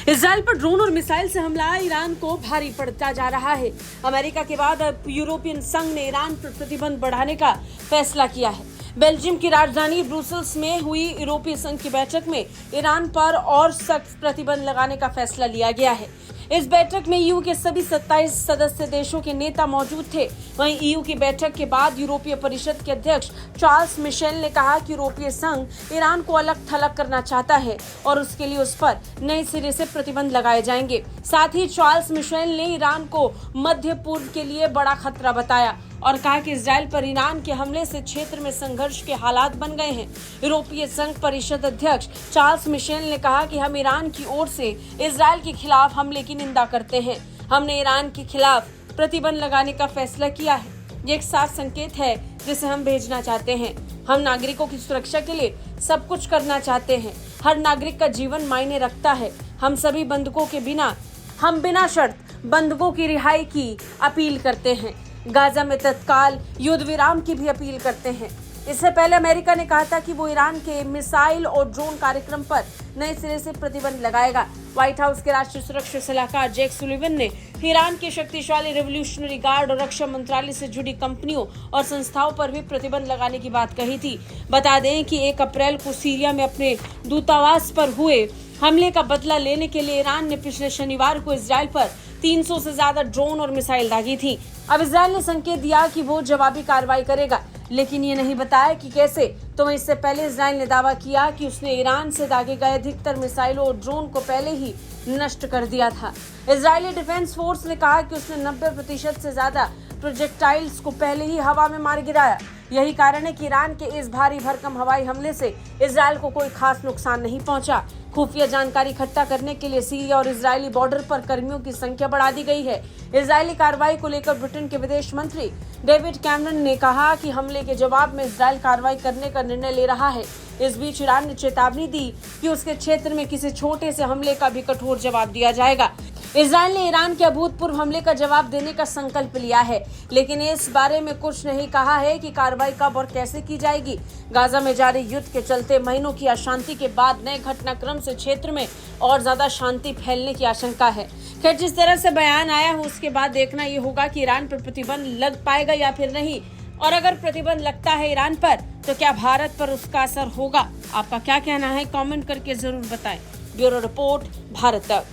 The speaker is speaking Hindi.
इजराइल पर ड्रोन और मिसाइल से हमला ईरान को भारी पड़ता जा रहा है। अमेरिका के बाद अब यूरोपियन संघ ने ईरान पर प्रतिबंध बढ़ाने का फैसला किया है। बेल्जियम की राजधानी ब्रुसेल्स में हुई यूरोपीय संघ की बैठक में ईरान पर और सख्त प्रतिबंध लगाने का फैसला लिया गया है। इस बैठक में ईयू के सभी 27 सदस्य देशों के नेता मौजूद थे। वहीं ईयू की बैठक के बाद यूरोपीय परिषद के अध्यक्ष चार्ल्स मिशेल ने कहा कि यूरोपीय संघ ईरान को अलग थलग करना चाहता है और उसके लिए उस पर नए सिरे से प्रतिबंध लगाए जाएंगे। साथ ही चार्ल्स मिशेल ने ईरान को मध्य पूर्व के लिए बड़ा खतरा बताया और कहा कि इजराइल पर ईरान के हमले से क्षेत्र में संघर्ष के हालात बन गए हैं। यूरोपीय संघ परिषद अध्यक्ष चार्ल्स मिशेल ने कहा कि हम ईरान की ओर से इजराइल के खिलाफ हमले की निंदा करते हैं। हमने ईरान के खिलाफ प्रतिबंध लगाने का फैसला किया है। ये एक साफ संकेत है जिसे हम भेजना चाहते हैं। हम नागरिकों की सुरक्षा के लिए सब कुछ करना चाहते हैं। हर नागरिक का जीवन मायने रखता है। हम सभी बंधकों के बिना शर्त बंधकों की रिहाई की अपील करते हैं। गाजा में तत्काल युद्ध विराम की भी अपील करते हैं। इससे पहले अमेरिका ने कहा था कि वो ईरान के मिसाइल और ड्रोन कार्यक्रम पर नए सिरे से प्रतिबंध लगाएगा। व्हाइट हाउस के राष्ट्रीय सुरक्षा सलाहकार जैक सुलिवन ने ईरान के शक्तिशाली रेवोल्यूशनरी गार्ड और रक्षा मंत्रालय से जुड़ी कंपनियों और संस्थाओं पर भी प्रतिबंध लगाने की बात कही थी। बता दें कि 1 अप्रैल को सीरिया में अपने दूतावास पर हुए हमले का बदला लेने के लिए ईरान ने पिछले शनिवार को इजराइल पर 300 से ज्यादा ड्रोन और मिसाइल दागी थी। अब इजराइल ने संकेत दिया कि वो जवाबी कार्रवाई करेगा, लेकिन ये नहीं बताया कि कैसे। तो इससे पहले इजराइल ने दावा किया कि उसने ईरान से दागे गए अधिकतर मिसाइलों और ड्रोन को पहले ही नष्ट कर दिया था। इजरायली डिफेंस फोर्स ने कहा कि उसने 90% से ज्यादा प्रोजेक्टाइल्स को पहले ही हवा में मार गिराया। यही कारण है कि ईरान के इस भारी भरकम हवाई हमले से इजराइल को कोई खास नुकसान नहीं पहुंचा। खुफिया जानकारी इकट्ठा करने के लिए सीरिया और इजरायली बॉर्डर पर कर्मियों की संख्या बढ़ा दी गई है। इजरायली कार्रवाई को लेकर ब्रिटेन के विदेश मंत्री डेविड कैमरन ने कहा कि हमले के जवाब में इजराइल कार्रवाई करने का निर्णय ले रहा है। इस बीच ईरान ने चेतावनी दी कि उसके क्षेत्र में किसी छोटे से हमले का भी कठोर जवाब दिया जाएगा। इजराइल ने ईरान के अभूतपूर्व हमले का जवाब देने का संकल्प लिया है, लेकिन इस बारे में कुछ नहीं कहा है कि कार्रवाई कब और कैसे की जाएगी। गाजा में जारी युद्ध के चलते महीनों की अशांति के बाद नए घटनाक्रम से क्षेत्र में और ज्यादा शांति फैलने की आशंका है। खैर, जिस तरह से बयान आया हो उसके बाद देखना ये होगा कि ईरान पर प्रतिबंध लग पाएगा या फिर नहीं, और अगर प्रतिबंध लगता है ईरान पर तो क्या भारत पर उसका असर होगा। आपका क्या कहना है, कमेंट करके जरूर बताएं। ब्यूरो रिपोर्ट, भारत तक।